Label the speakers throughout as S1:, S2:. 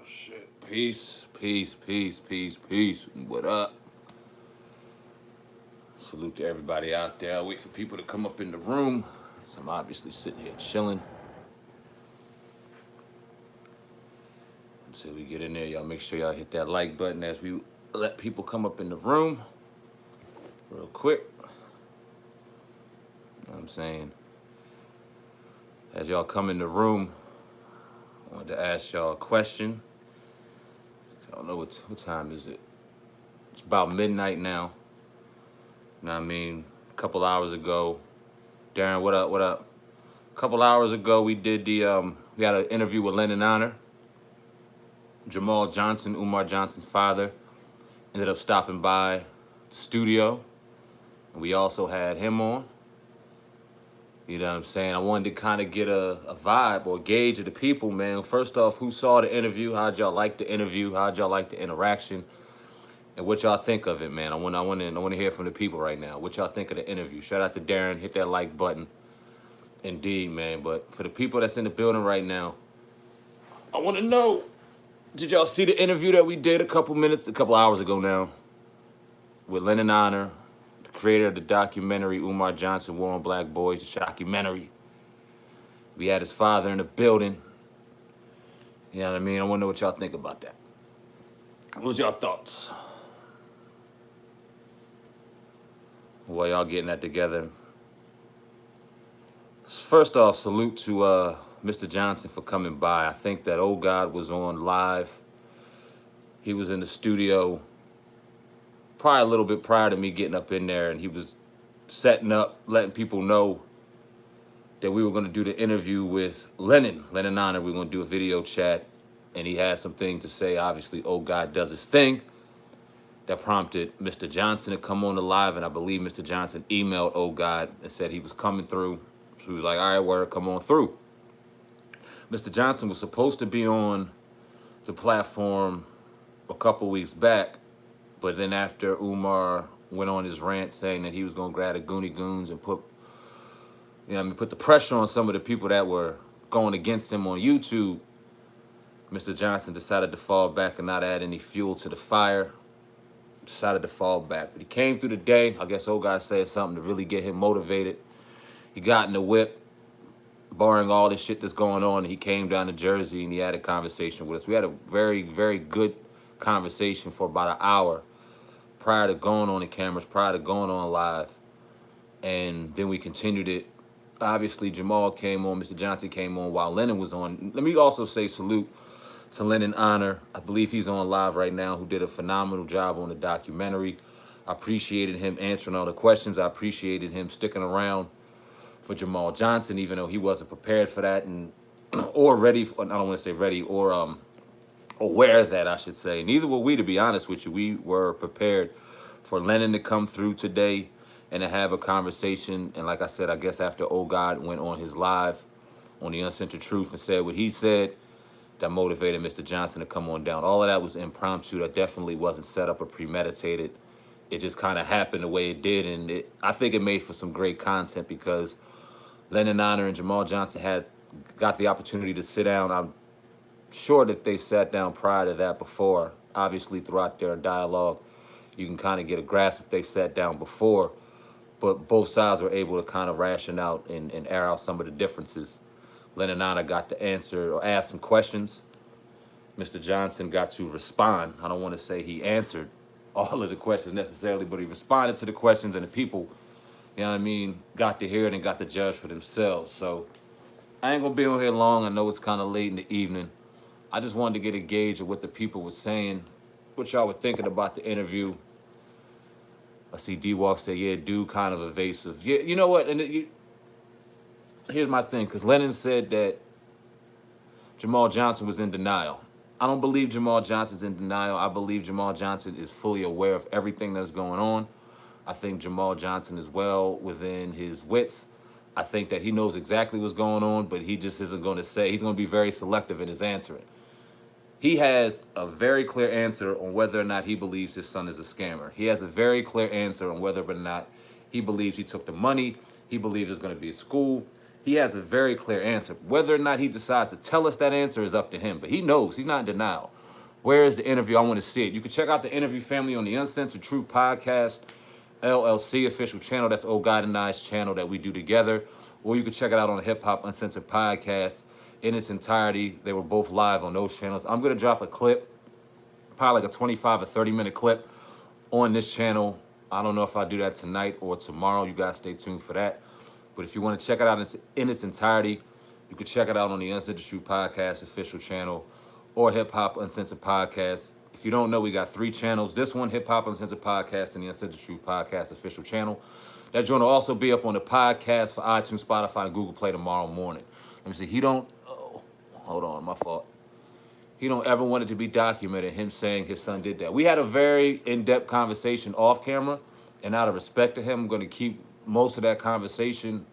S1: Shit. Peace, peace, peace, peace, peace. What up? Salute to everybody out there. Wait for people to come up in the room. So I'm obviously sitting here chilling. Until we get in there, y'all make sure y'all hit that like button as we let people come up in the room. Real quick. You know what I'm saying? As y'all come in the room, I wanted to ask y'all a question. I don't know what time is it. It's about midnight now. You know what I mean? A couple hours ago, Darren, what up, what up? A couple hours ago, we did we had an interview with Lenon Honor. Jamal Johnson, Umar Johnson's father, ended up stopping by the studio. And we also had him on. You know what I'm saying? I wanted to kind of get a vibe or gauge of the people, man. First off, who saw the interview? How'd y'all like the interview? How'd y'all like the interaction? And what y'all think of it, man? I want to hear from the people right now. What y'all think of the interview? Shout out to Darren. Hit that like button. Indeed, man. But for the people that's in the building right now, I want to know, did y'all see the interview that we did a couple hours ago now with Lenon Honor, the creator of the documentary Umar Johnson, War on Black Boys, the shockumentary? We had his father in the building. You know what I mean? I want to know what y'all think about that. What's y'all thoughts? While y'all getting that together. First off, salute to Mr. Johnson for coming by. I think that Old God was on live. He was in the studio probably a little bit prior to me getting up in there, and he was setting up, letting people know that we were going to do the interview with Lenon Honor. We were going to do a video chat, and he had some things to say. Obviously, Old God does his thing. That prompted Mr. Johnson to come on the live, and I believe Mr. Johnson emailed Old God and said he was coming through. So he was like, all right, word, come on through. Mr. Johnson was supposed to be on the platform a couple weeks back, but then after Umar went on his rant saying that he was going to grab the Goonie Goons and put the pressure on some of the people that were going against him on YouTube, Mr. Johnson decided to fall back and not add any fuel to the fire. Decided to fall back. But he came through the day. I guess Old God said something to really get him motivated. He got in the whip, barring all this shit that's going on. He came down to Jersey and he had a conversation with us. We had a very, very good conversation for about an hour prior to going on the cameras, prior to going on live. And then we continued it. Obviously, Jamal came on, Mr. Johnson came on while Lenon was on. Let me also say salute to Lenon Honor. I believe he's on live right now, who did a phenomenal job on the documentary. I appreciated him answering all the questions. I appreciated him sticking around for Jamal Johnson, even though he wasn't prepared for that or ready. I don't want to say ready or aware of that, I should say. Neither were we, to be honest with you. We were prepared for Lenon to come through today and to have a conversation. And like I said, I guess after Old God went on his live on the Uncensored Truth and said what he said, that motivated Mr. Johnson to come on down. All of that was impromptu. That definitely wasn't set up or premeditated. It just kind of happened the way it did. And I think it made for some great content because Lenon Honor and Jamal Johnson got the opportunity to sit down. I'm sure that they sat down prior to that before. Obviously, throughout their dialogue, you can kind of get a grasp if they sat down before. But both sides were able to kind of ration out and air out some of the differences. Lenon Honor got to answer or ask some questions. Mr. Johnson got to respond. I don't want to say he answered all of the questions necessarily, but he responded to the questions, and the people, you know what I mean, got to hear it and got to judge for themselves. So I ain't going to be on here long. I know it's kind of late in the evening. I just wanted to get a gauge of what the people were saying, what y'all were thinking about the interview. I see D-Walk say, yeah, dude, kind of evasive. Yeah, you know what? And here's my thing, because Lenon said that Jamal Johnson was in denial. I don't believe Jamal Johnson's in denial. I believe Jamal Johnson is fully aware of everything that's going on. I think Jamal Johnson is well within his wits. I think that he knows exactly what's going on, but he just isn't going to say. He's going to be very selective in his answering. He has a very clear answer on whether or not he believes his son is a scammer. He has a very clear answer on whether or not he believes he took the money. He believes there's going to be a school. he has a very clear answer. Whether or not he decides to tell us that answer is up to him, but he knows. He's not in denial. Where is the interview? I want to see it. You can check out the interview, family, on the Uncensored Truth Podcast LLC official channel. That's Old God and I's channel that we do together. Or you can check it out on the Hip Hop Uncensored Podcast in its entirety. They were both live on those channels. I'm going to drop a clip, probably like a 25 or 30-minute clip on this channel. I don't know if I'll do that tonight or tomorrow. You guys stay tuned for that. But if you want to check it out in its entirety, you can check it out on the Uncensored Truth Podcast official channel or Hip Hop Uncensored Podcast. If you don't know, we got 3 channels. This one, Hip Hop Uncensored Podcast, and the Uncensored Truth Podcast official channel. That joint will also be up on the podcast for iTunes, Spotify, and Google Play tomorrow morning. Let me see. Hold on, my fault. He don't ever want it to be documented, him saying his son did that. We had a very in-depth conversation off camera, and out of respect to him, I'm going to keep most of that conversation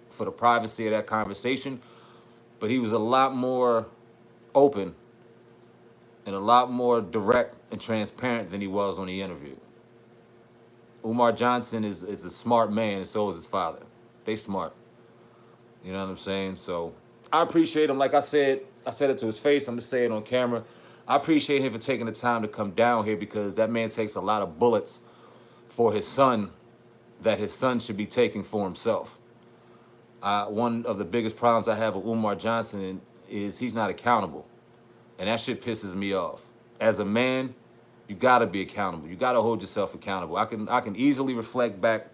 S1: for the privacy of that conversation. But he was a lot more open and a lot more direct and transparent than he was on the interview. Umar Johnson is a smart man, and so is his father. They smart. You know what I'm saying? So I appreciate him. Like I said it to his face. I'm just saying it on camera. I appreciate him for taking the time to come down here, because that man takes a lot of bullets for his son that his son should be taking for himself. One of the biggest problems I have with Umar Johnson is he's not accountable. And that shit pisses me off. As a man, you gotta be accountable. You gotta hold yourself accountable. I can easily reflect back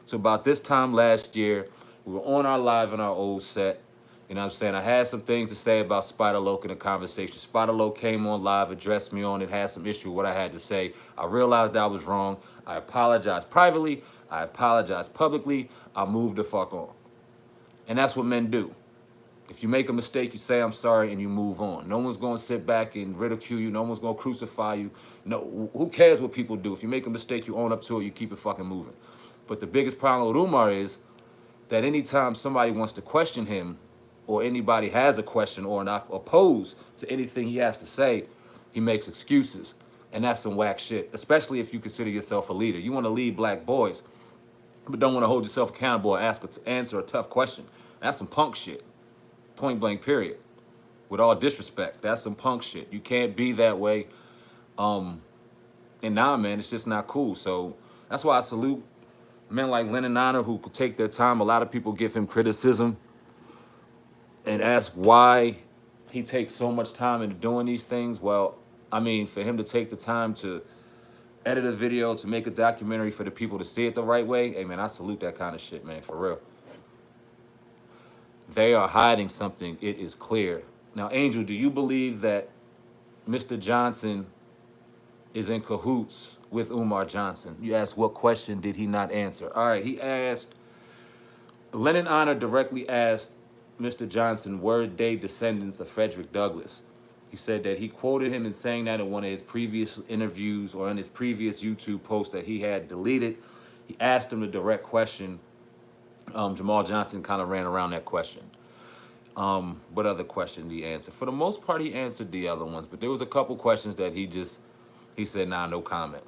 S1: to about this time last year. We were on our live in our old set. You know what I'm saying? I had some things to say about Spider-Loc in the conversation. Spider-Loc came on live, addressed me on it, had some issue with what I had to say. I realized I was wrong. I apologized privately. I apologized publicly. I moved the fuck on. And that's what men do. If you make a mistake, you say, I'm sorry, and you move on. No one's going to sit back and ridicule you. No one's going to crucify you. No, who cares what people do? If you make a mistake, you own up to it, you keep it fucking moving. But the biggest problem with Umar is that anytime somebody wants to question him, or anybody has a question or not opposed to anything he has to say, he makes excuses. And that's some whack shit, especially if you consider yourself a leader. You want to lead black boys, but don't want to hold yourself accountable or answer a tough question. That's some punk shit. Point blank, period. With all disrespect, that's some punk shit. You can't be that way. And nah, man, it's just not cool. So that's why I salute men like Lenon Honor who could take their time. A lot of people give him criticism and ask why he takes so much time into doing these things. Well, I mean, for him to take the time to edit a video, to make a documentary for the people to see it the right way, hey, man, I salute that kind of shit, man, for real. They are hiding something. It is clear. Now, Angel, do you believe that Mr. Johnson is in cahoots with Umar Johnson? You asked what question did he not answer. All right, he asked, Lenon Honor directly asked Mr. Johnson, were they descendants of Frederick Douglass? He said that he quoted him in saying that in one of his previous interviews or in his previous YouTube post that he had deleted. He asked him a direct question. Jamal Johnson kind of ran around that question. What other question did he answer? For the most part, he answered the other ones, but there was a couple questions that he said, nah, no comment.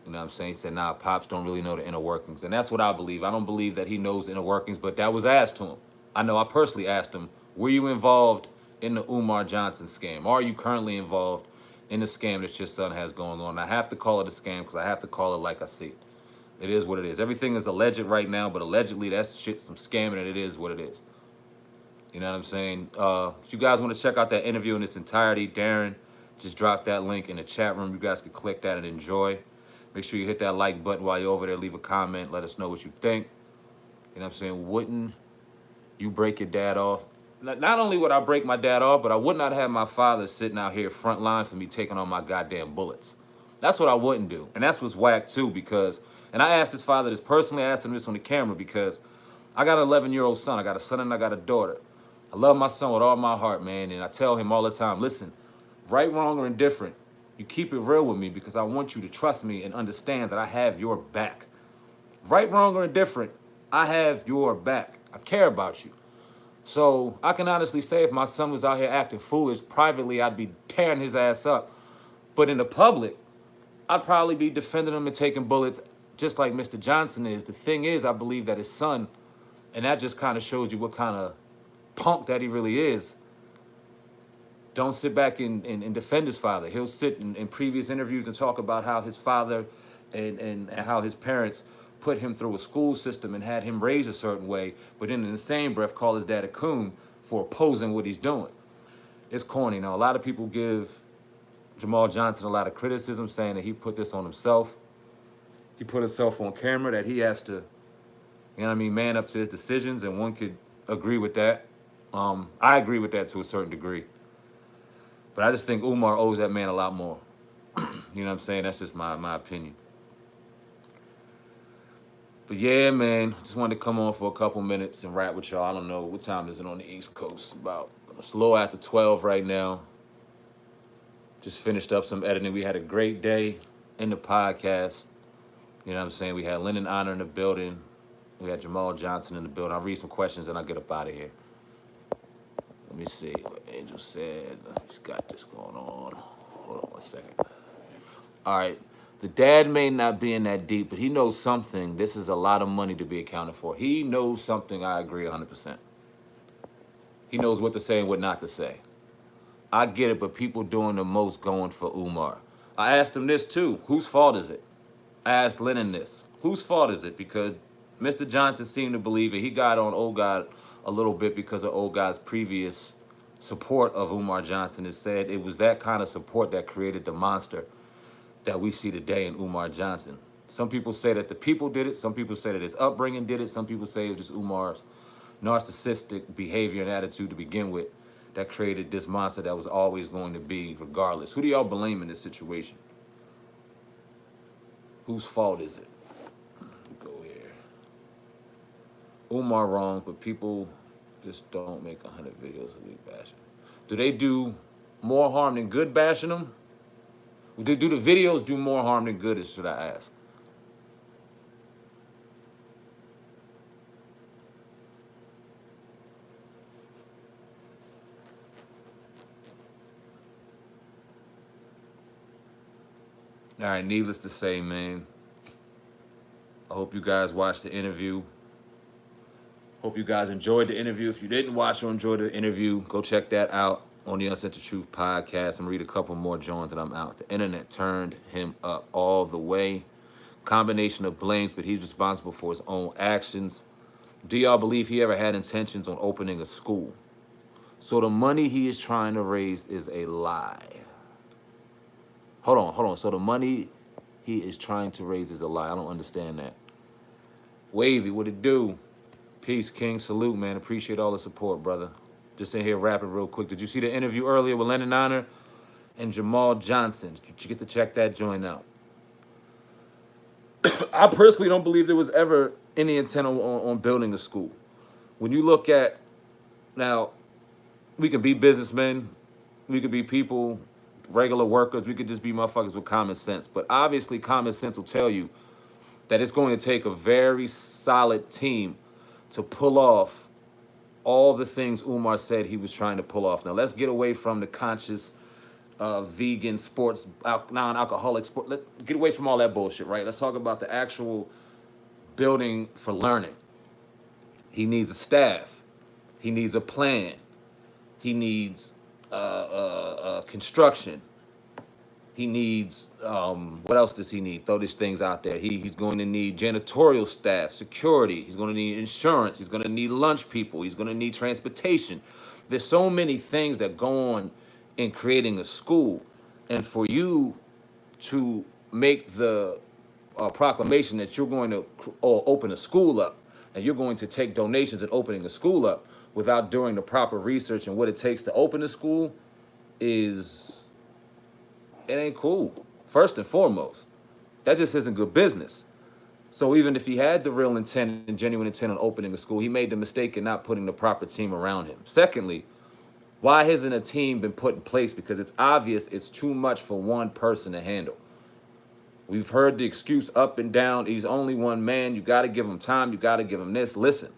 S1: You know what I'm saying? He said, nah, Pops don't really know the inner workings. And that's what I believe. I don't believe that he knows the inner workings, but that was asked to him. I know I personally asked him, were you involved in the Umar Johnson scam? Are you currently involved in the scam that your son has going on? I have to call it a scam because I have to call it like I see it. It is what it is. Everything is alleged right now, but allegedly that's shit, some scamming, and it is what it is. You know what I'm saying? If you guys want to check out that interview in its entirety, Darren just dropped that link in the chat room. You guys can click that and enjoy. Make sure you hit that like button while you're over there. Leave a comment. Let us know what you think. You know what I'm saying? Wouldn't you break your dad off? Not only would I break my dad off, but I would not have my father sitting out here front line for me taking on my goddamn bullets. That's what I wouldn't do. And that's what's whack too, because, and I asked his father this personally, I asked him this on the camera because I got an 11-year-old son. I got a son and I got a daughter. I love my son with all my heart, man. And I tell him all the time, listen, right, wrong, or indifferent, you keep it real with me because I want you to trust me and understand that I have your back. Right, wrong, or indifferent, I have your back. I care about you. So I can honestly say if my son was out here acting foolish, privately I'd be tearing his ass up. But in the public, I'd probably be defending him and taking bullets just like Mr. Johnson is. The thing is, I believe that his son And that just kind of shows you what kind of punk that he really is. Don't sit back and defend his father. He'll sit in previous interviews and talk about how his father and how his parents put him through a school system and had him raised a certain way, but then in the same breath call his dad a coon for opposing what he's doing. It's corny. Now, a lot of people give Jamal Johnson a lot of criticism, saying that he put this on himself. He put himself on camera, that he has to, you know what I mean, man up to his decisions, and one could agree with that. I agree with that to a certain degree. But I just think Umar owes that man a lot more. You know what I'm saying? That's just my opinion. But yeah, man, just wanted to come on for a couple minutes and rap with y'all. I don't know, what time is it on the East Coast? It's a little after 12 right now. Just finished up some editing. We had a great day in the podcast. You know what I'm saying? We had Lenon Honor in the building. We had Jamal Johnson in the building. I'll read some questions and I'll get up out of here. Let me see what Angel said. She's got this going on. Hold on one second. All right. The dad may not be in that deep, but he knows something. This is a lot of money to be accounted for. He knows something. I agree 100%. He knows what to say and what not to say. I get it, but people doing the most going for Umar. I asked him this too. Whose fault is it? I asked Lenon this. Whose fault is it? Because Mr. Johnson seemed to believe it. He got on Old God a little bit because of Old God's previous support of Umar Johnson. It said it was that kind of support that created the monster that we see today in Umar Johnson. Some people say that the people did it. Some people say that his upbringing did it. Some people say it was just Umar's narcissistic behavior and attitude to begin with that created this monster that was always going to be regardless. Who do y'all blame in this situation? Whose fault is it? Go here. Umar wrong, but people just don't make 100 videos a week bashing. Do they do more harm than good bashing them? Do the videos do more harm than good, should I ask? All right, needless to say, man, I hope you guys watched the interview. Hope you guys enjoyed the interview. If you didn't watch or enjoy the interview, go check that out on the Uncensored Truth podcast. I'm read a couple more joints and I'm out. The internet turned him up all the way. Combination of blames, but he's responsible for his own actions. Do y'all believe he ever had intentions on opening a school? So the money he is trying to raise is a lie. Hold on. So the money he is trying to raise is a lie. I don't understand that. Wavy, what it do? Peace, King. Salute, man. Appreciate all the support, brother. Just in here rapping real quick. Did you see the interview earlier with Lenon Honor and Jamal Johnson? Did you get to check that joint out? I personally don't believe there was ever any intent on building a school. When you look at, now, we can be businessmen, we could be people, regular workers, we could just be motherfuckers with common sense. But obviously common sense will tell you that it's going to take a very solid team to pull off all the things Umar said he was trying to pull off. Now let's get away from the conscious vegan sports, non-alcoholic sport. Let's get away from all that bullshit, right? Let's talk about the actual building for learning. He needs a staff. He needs a plan. He needs construction. He needs, what else does he need? Throw these things out there. He's going to need janitorial staff, security. He's going to need insurance. He's going to need lunch people. He's going to need transportation. There's so many things that go on in creating a school. And for you to make the proclamation that you're going to open a school up and you're going to take donations and opening a school up without doing the proper research and what it takes to open a school is, it ain't cool. First and foremost, that just isn't good business. So even if he had the real intent and genuine intent on opening a school, he made the mistake in not putting the proper team around him. Secondly, why hasn't a team been put in place? Because it's obvious it's too much for one person to handle. We've heard the excuse up and down. He's only one man. You got to give him time. You got to give him this. Listen,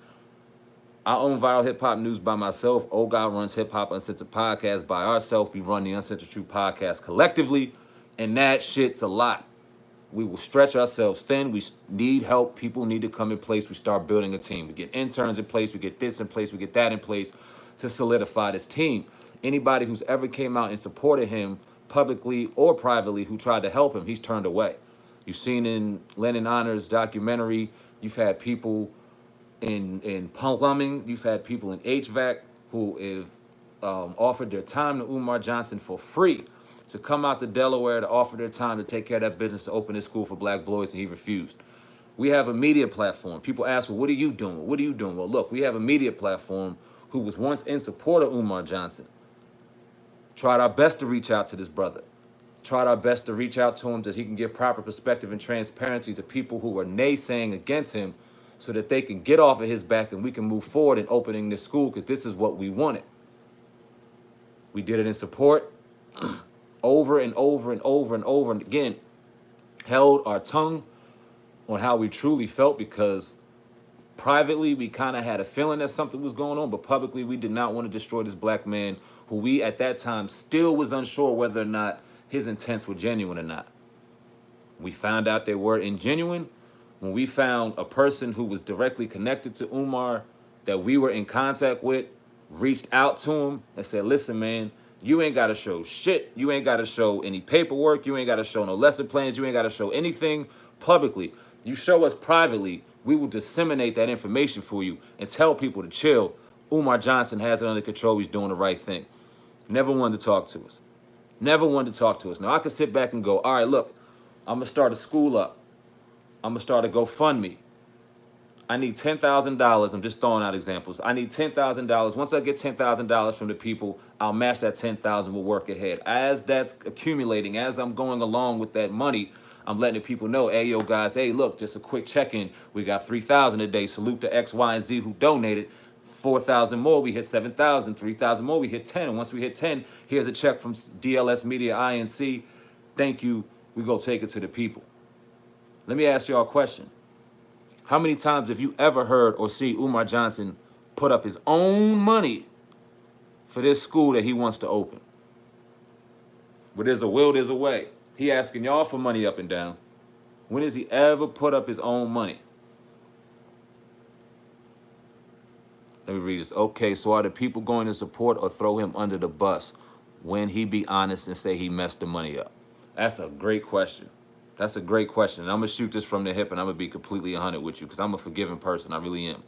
S1: I own Viral Hip Hop News by myself. Old Guy runs Hip Hop Uncensored Podcast by ourselves. We run the Uncensored Truth Podcast collectively, and that shit's a lot. We will stretch ourselves thin. We need help. People need to come in place. We start building a team. We get interns in place. We get this in place. We get that in place to solidify this team. Anybody who's ever came out and supported him publicly or privately who tried to help him, he's turned away. You've seen in Lenon Honor's documentary, you've had people in plumbing, you've had people in HVAC who have offered their time to Umar Johnson for free to come out to Delaware to offer their time to take care of that business to open this school for black boys, and he refused. We have a media platform. People ask, well, what are you doing? What are you doing? Well, look, we have a media platform who was once in support of Umar Johnson. Tried our best to reach out to this brother. Tried our best to reach out to him so he can give proper perspective and transparency to people who are naysaying against him so that they can get off of his back and we can move forward in opening this school because this is what we wanted. We did it in support over and over and over and over and again. Held our tongue on how we truly felt because privately we kind of had a feeling that something was going on, but publicly we did not want to destroy this black man who we at that time still was unsure whether or not his intents were genuine or not. We found out they were ingenuine when we found a person who was directly connected to Umar that we were in contact with, reached out to him and said, listen, man, you ain't got to show shit. You ain't got to show any paperwork. You ain't got to show no lesson plans. You ain't got to show anything publicly. You show us privately, we will disseminate that information for you and tell people to chill. Umar Johnson has it under control. He's doing the right thing. Never wanted to talk to us. Never wanted to talk to us. Now, I could sit back and go, all right, look, I'm going to start a school up. I'm going to start a GoFundMe. I need $10,000. I'm just throwing out examples. I need $10,000. Once I get $10,000 from the people, I'll match that $10,000. We'll work ahead. As that's accumulating, as I'm going along with that money, I'm letting the people know, hey, yo, guys, hey, look, just a quick check-in. We got 3,000 a day. Salute to X, Y, and Z who donated. 4,000 more, we hit 7,000. 3,000 more, we hit 10. And once we hit 10, here's a check from DLS Media INC. Thank you. We go take it to the people. Let me ask y'all a question. How many times have you ever heard or seen Umar Johnson put up his own money for this school that he wants to open? Where there's a will, there's a way. He asking y'all for money up and down. When has he ever put up his own money? Let me read this. Okay, so are the people going to support or throw him under the bus when he be honest and say he messed the money up? That's a great question. That's a great question. And I'm going to shoot this from the hip and I'm going to be completely 100 with you because I'm a forgiving person. I really am.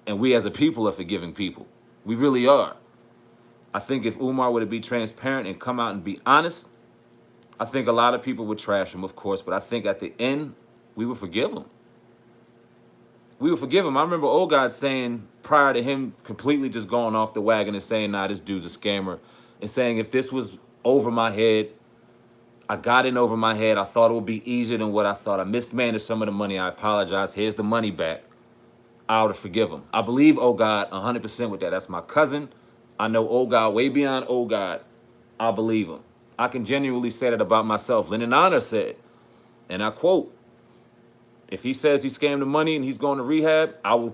S1: And we as a people are forgiving people. We really are. I think if Umar were to be transparent and come out and be honest, I think a lot of people would trash him, of course, but I think at the end, we would forgive him. We would forgive him. I remember Old God saying, prior to him completely just going off the wagon and saying, nah, this dude's a scammer, and saying, if this was over my head, I got in over my head, I thought it would be easier than what I thought. I mismanaged some of the money. I apologize. Here's the money back. I would forgive him. I believe Old God 100% with that. That's my cousin. I know Old God way beyond Old God. I believe him. I can genuinely say that about myself. Lenon Honor said, and I quote, if he says he scammed the money and he's going to rehab, I will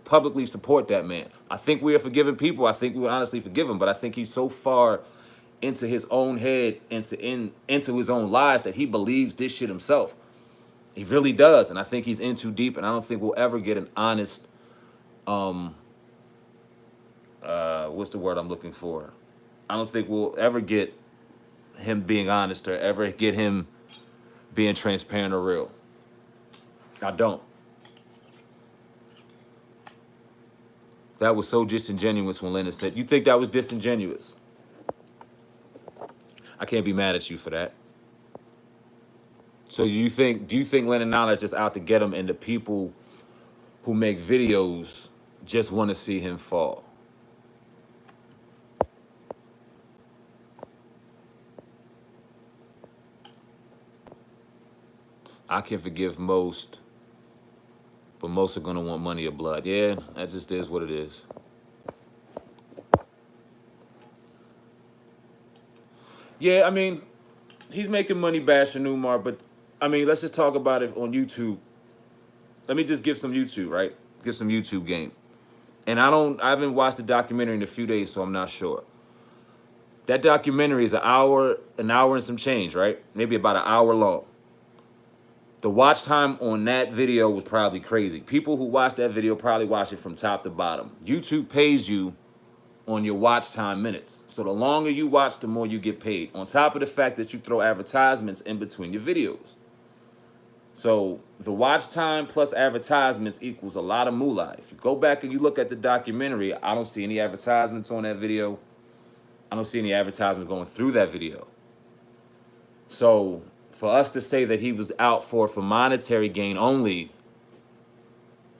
S1: publicly support that man. I think we are forgiving people. I think we would honestly forgive him, but I think he's so far into his own head, into his own lies that he believes this shit himself. He really does, and I think he's in too deep, and I don't think we'll ever get an honest, what's the word I'm looking for? I don't think we'll ever get him being honest or ever get him being transparent or real. I don't. That was so disingenuous when Leonard said, you think that was disingenuous? I can't be mad at you for that. So do you think Lenon Honor just out to get him and the people who make videos just want to see him fall? I can forgive most, but most are going to want money or blood. Yeah, that just is what it is. Yeah, I mean, he's making money bashing Umar, but, I mean, let's just talk about it on YouTube. Let me just give some YouTube, right? Give some YouTube game. And I haven't watched the documentary in a few days, so I'm not sure. That documentary is an hour and some change, right? Maybe about an hour long. The watch time on that video was probably crazy. People who watched that video probably watched it from top to bottom. YouTube pays you on your watch time minutes. So the longer you watch, the more you get paid. On top of the fact that you throw advertisements in between your videos. So the watch time plus advertisements equals a lot of moolah. If you go back and you look at the documentary, I don't see any advertisements on that video. I don't see any advertisements going through that video. So for us to say that he was out for monetary gain only,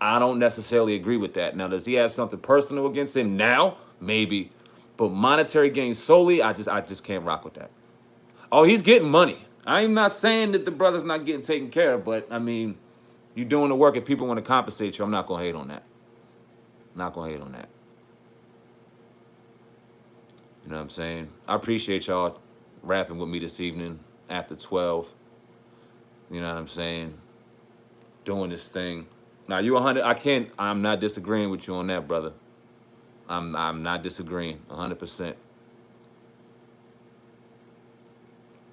S1: I don't necessarily agree with that. Now, does he have something personal against him now? Maybe. But monetary gain solely, I just can't rock with that. Oh, he's getting money. I'm not saying that the brother's not getting taken care of, but I mean, you're doing the work and people want to compensate you. I'm not going to hate on that. Not going to hate on that. You know what I'm saying? I appreciate y'all rapping with me this evening after 12. You know what I'm saying? Doing this thing. Now, you 100, I'm not disagreeing with you on that, brother. I'm not disagreeing, 100%.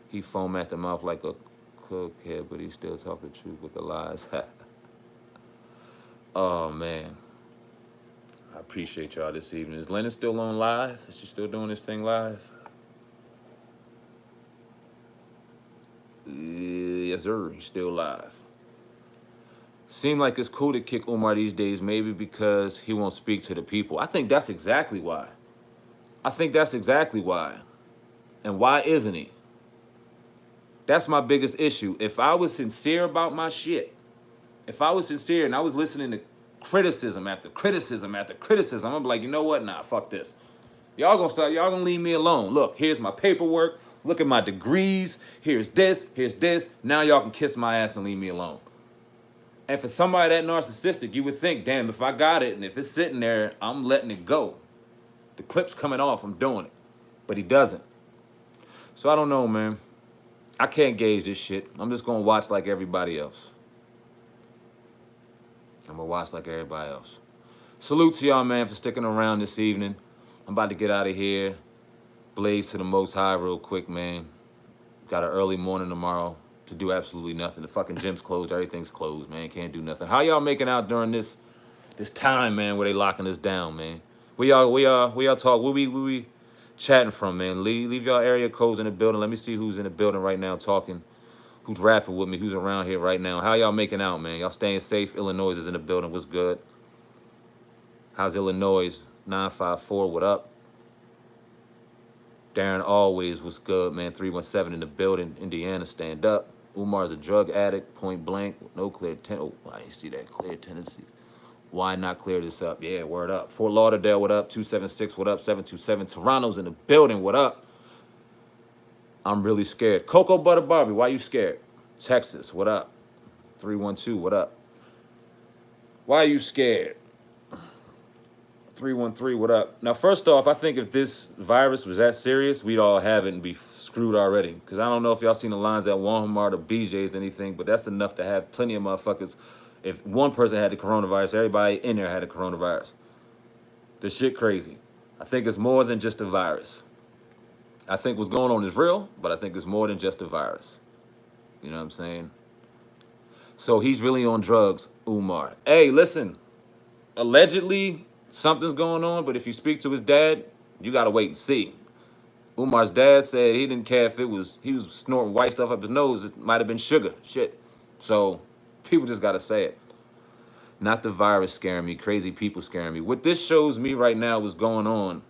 S1: He foam at the mouth like a cookhead, but he still talking the truth with the lies. Oh, man. I appreciate y'all this evening. Is Lenon still on live? Is she still doing this thing live? Yes, sir. He's still live. Seem like it's cool to kick Umar these days, maybe because he won't speak to the people. I think that's exactly why. And why isn't he? That's my biggest issue. If I was sincere about my shit, if I was sincere and I was listening to criticism after criticism after criticism, I'm like, you know what? Nah, fuck this. Y'all gonna leave me alone. Look, here's my paperwork. Look at my degrees. Here's this. Now y'all can kiss my ass and leave me alone. And for somebody that narcissistic, you would think, damn, if I got it and if it's sitting there, I'm letting it go. The clip's coming off, I'm doing it. But he doesn't. So I don't know, man. I can't gauge this shit. I'm just gonna watch like everybody else. Salute to y'all, man, for sticking around this evening. I'm about to get out of here. Blaze to the Most High real quick, man. Got an early morning tomorrow to do absolutely nothing. The fucking gym's closed. Everything's closed, man. Can't do nothing. How y'all making out during this time, man, where they locking us down, man? We y'all talk. Where we chatting from, man? Leave y'all area codes in the building. Let me see who's in the building right now talking. Who's rapping with me? Who's around here right now? How y'all making out, man? Y'all staying safe? Illinois is in the building. What's good? How's Illinois? 954, what up? Darren Always, what's good, man? 317 in the building. Indiana, stand up. Umar's a drug addict, point blank, with no clear I didn't see that clear tendencies. Why not clear this up? Yeah, word up. Fort Lauderdale, what up? 276, what up? 727. Toronto's in the building, what up? I'm really scared. Cocoa Butter Barbie, why you scared? Texas, what up? 312, what up? Why are you scared? 313, what up? Now, first off, I think if this virus was that serious, we'd all have it and be screwed already. Because I don't know if y'all seen the lines at Walmart or BJ's or anything, but that's enough to have plenty of motherfuckers. If one person had the coronavirus, everybody in there had the coronavirus. The shit crazy. I think it's more than just a virus. I think what's going on is real, but I think it's more than just a virus. You know what I'm saying? So he's really on drugs, Umar. Hey, listen, allegedly something's going on, but if you speak to his dad, you gotta wait and see. Umar's dad said he didn't care if he was snorting white stuff up his nose. It might have been sugar, shit. So people just gotta say it. Not the virus scaring me, crazy people scaring me. What this shows me right now what's going on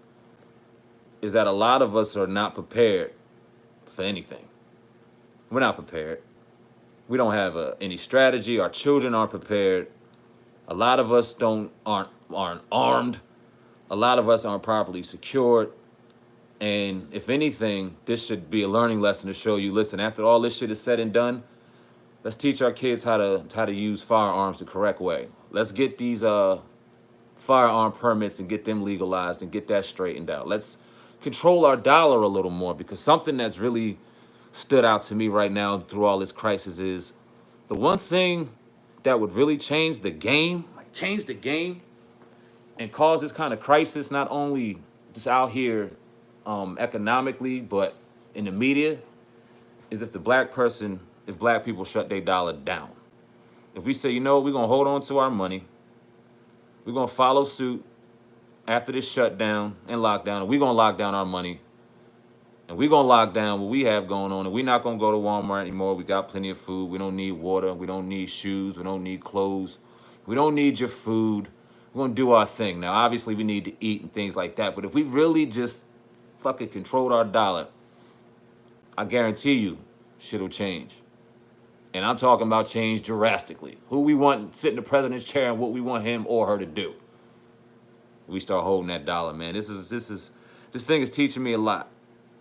S1: is that a lot of us are not prepared for anything. We're not prepared. We don't have any strategy. Our children aren't prepared. A lot of us aren't armed. A lot of us aren't properly secured. And if anything, this should be a learning lesson to show you, listen, after all this shit is said and done, let's teach our kids how to use firearms the correct way. Let's get these firearm permits and get them legalized and get that straightened out. Let's control our dollar a little more, because something that's really stood out to me right now through all this crisis is the one thing that would really change the game, and cause this kind of crisis, not only just out here economically, but in the media, is if the black person if black people shut their dollar down. If we say, you know, we're gonna hold on to our money, we're gonna follow suit after this shutdown and lockdown, and we're gonna lock down our money, and we're gonna lock down what we have going on, and we're not gonna go to Walmart anymore. We got plenty of food. We don't need water. We don't need shoes. We don't need clothes. We don't need your food. We're gonna do our thing. Now, obviously, we need to eat and things like that, but if we really just fucking controlled our dollar, I guarantee you, shit'll change. And I'm talking about change drastically. Who we want sit in the president's chair and what we want him or her to do. We start holding that dollar, man. This thing is teaching me a lot.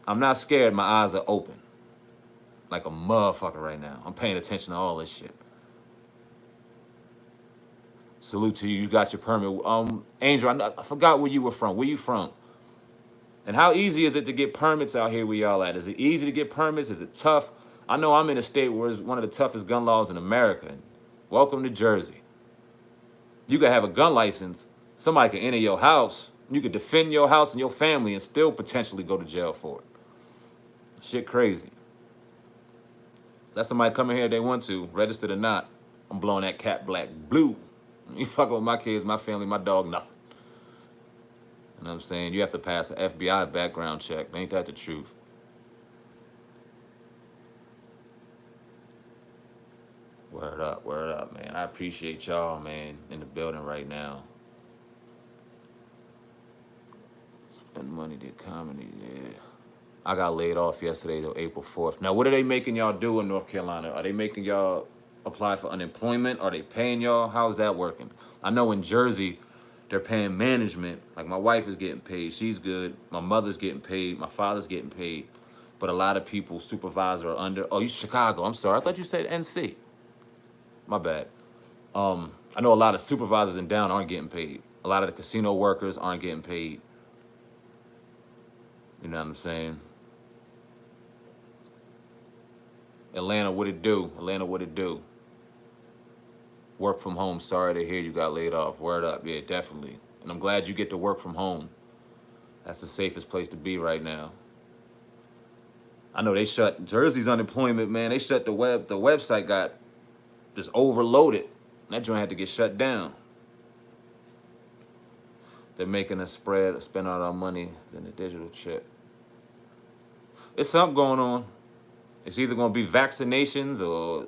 S1: I'm not scared. My eyes are open. Like a motherfucker right now. I'm paying attention to all this shit. Salute to you. You got your permit. Angel, I forgot where you were from. Where you from? And how easy is it to get permits out here where y'all at? Is it easy to get permits? Is it tough? I know I'm in a state where it's one of the toughest gun laws in America. Welcome to Jersey. You could have a gun license. Somebody can enter your house. You could defend your house and your family and still potentially go to jail for it. Shit crazy. Let somebody come in here if they want to, registered or not. I'm blowing that cat black blue. You fuck with my kids, my family, my dog, nothing. You know what I'm saying? You have to pass an FBI background check. Ain't that the truth? Word up, man. I appreciate y'all, man, in the building right now. Spend money, did comedy, yeah. I got laid off yesterday, though, April 4th. Now, what are they making y'all do in North Carolina? Are they making y'all apply for unemployment? Are they paying y'all? How's that working? I know in Jersey, they're paying management. Like, my wife is getting paid. She's good. My mother's getting paid. My father's getting paid. But a lot of people, supervisor are under. Oh, you Chicago. I'm sorry. I thought you said NC. My bad. I know a lot of supervisors in down aren't getting paid. A lot of the casino workers aren't getting paid. You know what I'm saying? Atlanta, what it do? Atlanta, what it do? Work from home. Sorry to hear you got laid off. Word up. Yeah, definitely. And I'm glad you get to work from home. That's the safest place to be right now. I know they shut Jersey's unemployment, man. They shut the website got just overloaded. That joint had to get shut down. They're making us spend all our money than a digital chip. It's something going on. It's either going to be vaccinations or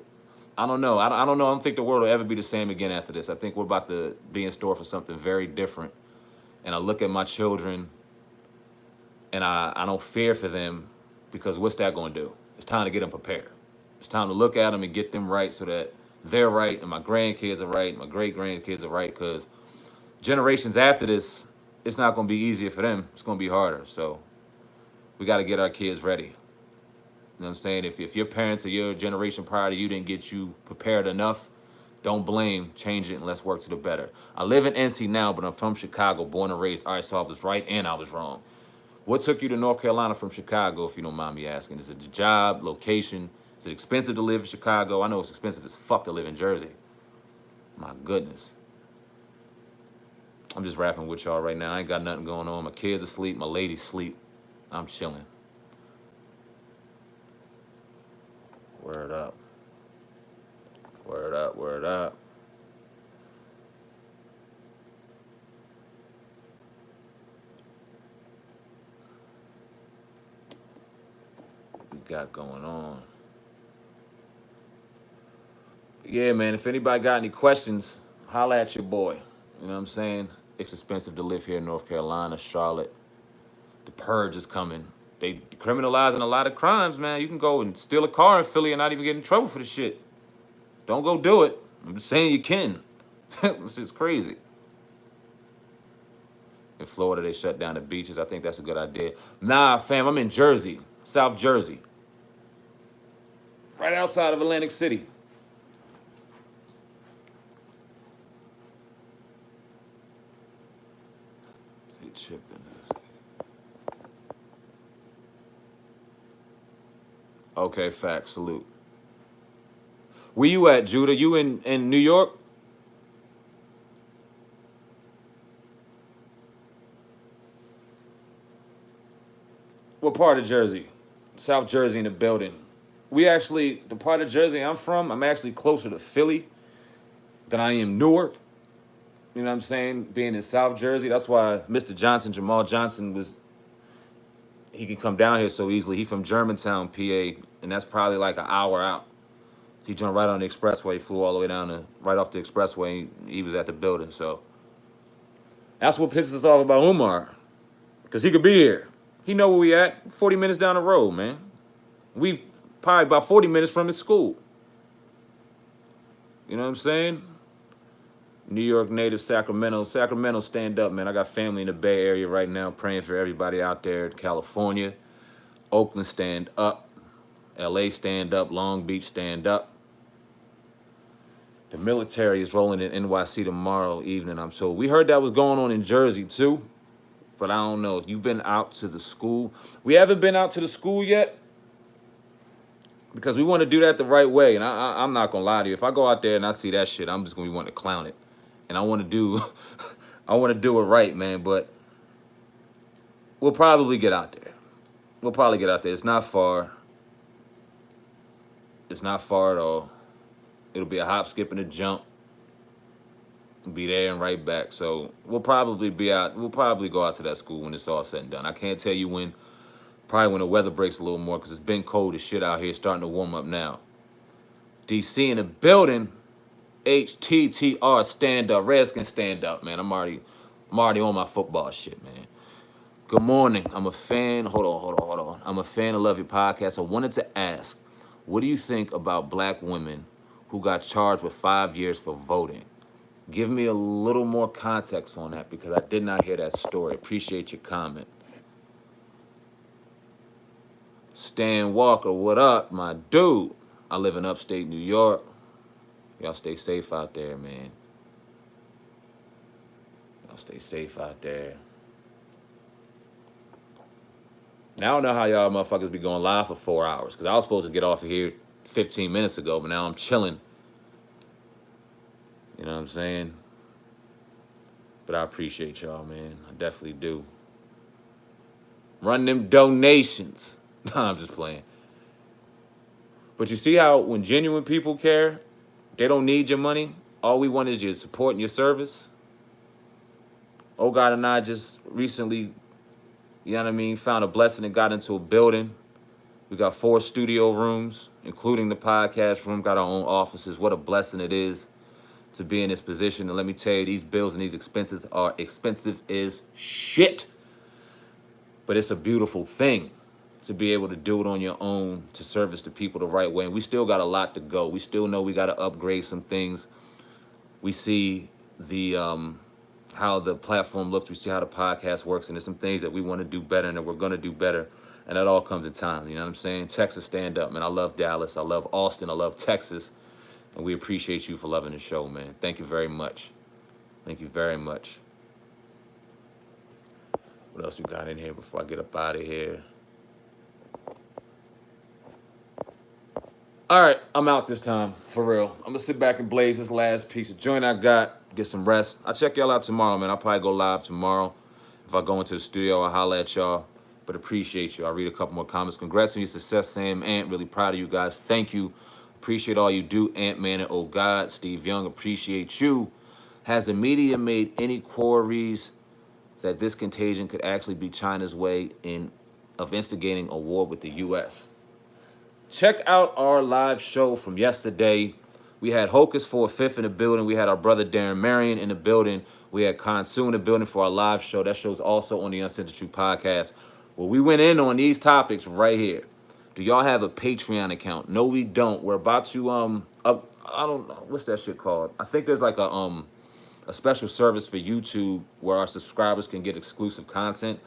S1: I don't know. I don't know. I don't think the world will ever be the same again after this. I think we're about to be in store for something very different. And I look at my children and I don't fear for them because what's that going to do? It's time to get them prepared. It's time to look at them and get them right so that they're right and my grandkids are right and my great-grandkids are right because generations after this, it's not going to be easier for them. It's going to be harder. So we got to get our kids ready. You know what I'm saying? If your parents or your generation prior to you didn't get you prepared enough, don't blame, change it, and let's work to the better. I live in NC now, but I'm from Chicago, born and raised. All right, so I was right and I was wrong. What took you to North Carolina from Chicago, if you don't mind me asking? Is it the job, location? Is it expensive to live in Chicago? I know it's expensive as fuck to live in Jersey. My goodness. I'm just rapping with y'all right now. I ain't got nothing going on. My kids asleep. My lady's asleep. I'm chilling. Word up. Word up, word up. What we got going on? Yeah, man, if anybody got any questions, holla at your boy. You know what I'm saying? It's expensive to live here in North Carolina, Charlotte. The purge is coming. They criminalizing a lot of crimes, man. You can go and steal a car in Philly and not even get in trouble for the shit. Don't go do it. I'm just saying you can. This shit's crazy. In Florida, they shut down the beaches. I think that's a good idea. Nah, fam, I'm in Jersey, South Jersey. Right outside of Atlantic City. They chipping this. Okay, facts, salute. Where you at, Judah? You in New York? What part of Jersey? South Jersey in the building. the part of Jersey I'm from, I'm actually closer to Philly than I am Newark. You know what I'm saying? Being in South Jersey, that's why Mr. Johnson, Jamal Johnson, he can come down here so easily. He from Germantown, PA, and that's probably like an hour out. He jumped right on the expressway, flew all the way down right off the expressway. He was at the building, so that's what pisses us off about Umar, because he could be here. He know where we at, 40 minutes down the road, man. We probably about 40 minutes from his school. You know what I'm saying? New York native, Sacramento. Sacramento, stand up, man. I got family in the Bay Area right now, praying for everybody out there. California, Oakland, stand up. LA, stand up. Long Beach, stand up. The military is rolling in NYC tomorrow evening, I'm told. We heard that was going on in Jersey, too. But I don't know. If you've been out to the school. We haven't been out to the school yet, because we want to do that the right way. And I'm not going to lie to you. If I go out there and I see that shit, I'm just going to be wanting to clown it. And I want to do it right, man. But we'll probably get out there. We'll probably get out there. It's not far. It's not far at all. It'll be a hop, skip, and a jump. Be there and right back. So we'll probably be out. We'll probably go out to that school when it's all said and done. I can't tell you when. Probably when the weather breaks a little more, because it's been cold as shit out here. Starting to warm up now. DC in the building. HTTR, stand up. Redskins, stand up, man. I'm already on my football shit, man. Good morning. I'm a fan. Hold on. I'm a fan of Love Your Podcast. I wanted to ask, what do you think about black women who got charged with 5 years for voting? Give me a little more context on that, because I did not hear that story. Appreciate your comment. Stan Walker, what up, my dude? I live in upstate New York. Y'all stay safe out there, man. Y'all stay safe out there. Now I don't know how y'all motherfuckers be going live for 4 hours, because I was supposed to get off of here 15 minutes ago, but now I'm chilling. You know what I'm saying? But I appreciate y'all, man. I definitely do. Run them donations. Nah, I'm just playing. But you see how when genuine people care, they don't need your money. All we want is your support and your service. Oh God and I just recently, you know what I mean, found a blessing and got into a building. We got 4 studio rooms, including the podcast room, got our own offices. What a blessing it is to be in this position. And let me tell you, these bills and these expenses are expensive as shit. But it's a beautiful thing to be able to do it on your own, to service the people the right way. And we still got a lot to go. We still know we got to upgrade some things. We see the how the platform looks. We see how the podcast works. And there's some things that we want to do better and that we're going to do better. And that all comes in time. You know what I'm saying? Texas, stand up, man. I love Dallas. I love Austin. I love Texas. And we appreciate you for loving the show, man. Thank you very much. Thank you very much. What else we got in here before I get up out of here? All right, I'm out this time, for real. I'm going to sit back and blaze this last piece of joint I got, get some rest. I'll check y'all out tomorrow, man. I'll probably go live tomorrow. If I go into the studio, I'll holler at y'all. But appreciate you. I'll read a couple more comments. Congrats on your success, SamAnt. Really proud of you guys. Thank you. Appreciate all you do, Ant-Man and Oh God. Steve Young, appreciate you. Has the media made any queries that this contagion could actually be China's way of instigating a war with the U.S.? Check out our live show from yesterday. We had Hocus for a Fifth in the building. We had our brother Darren Marion in the building. We had Konsu in the building for our live show. That show's also on the Uncensored podcast. Well, we went in on these topics right here. Do y'all have a Patreon account? No, we don't. We're about to I don't know, what's that shit called? I think there's like a special service for YouTube where our subscribers can get exclusive content.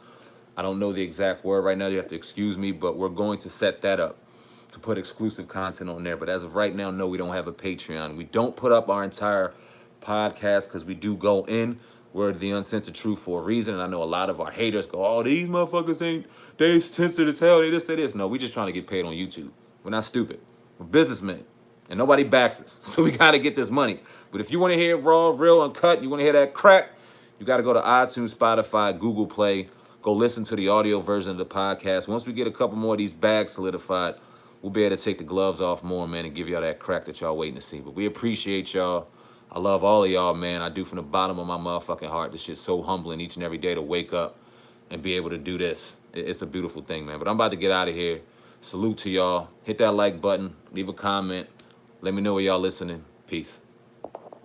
S1: I don't know the exact word right now. You have to excuse me, but we're going to set that up to put exclusive content on there. But as of right now, no, we don't have a Patreon. We don't put up our entire podcast because we do go in. We're the Uncensored Truth for a reason. And I know a lot of our haters go, oh, these motherfuckers they censored as hell. They just say this. No, we just trying to get paid on YouTube. We're not stupid. We're businessmen. And nobody backs us. So we got to get this money. But if you want to hear raw, real, uncut, you want to hear that crack, you got to go to iTunes, Spotify, Google Play. Go listen to the audio version of the podcast. Once we get a couple more of these bags solidified, we'll be able to take the gloves off more, man, and give y'all that crack that y'all waiting to see. But we appreciate y'all. I love all of y'all, man. I do from the bottom of my motherfucking heart. This shit's so humbling each and every day to wake up and be able to do this. It's a beautiful thing, man. But I'm about to get out of here. Salute to y'all. Hit that like button. Leave a comment. Let me know where y'all listening. Peace.